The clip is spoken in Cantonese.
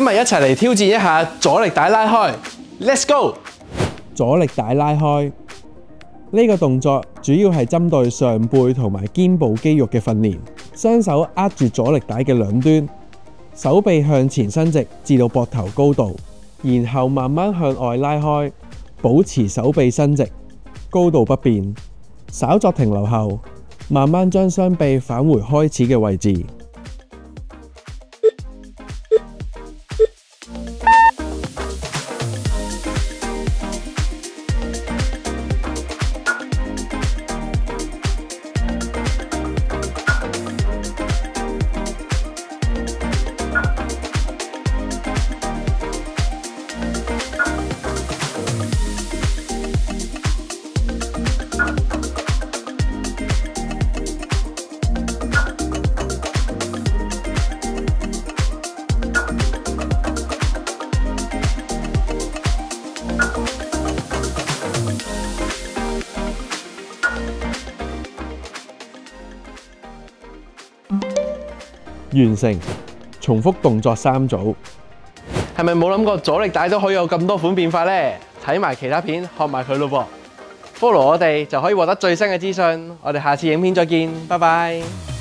今日一齊嚟挑戰一下阻力帶拉開 ，Let's go！ 阻力帶拉開呢個動作主要係針對上背同埋肩部肌肉嘅訓練。雙手握住阻力帶嘅兩端，手臂向前伸直至到膊頭高度，然後慢慢向外拉開，保持手臂伸直，高度不變。稍作停留後，慢慢將雙臂返回開始嘅位置。完成，重複動作3組。係咪冇諗過阻力帶都可以有咁多款變化呢？睇埋其他片，學埋佢咯噃。Follow 我哋就可以獲得最新嘅資訊。我哋下次影片再見，拜拜。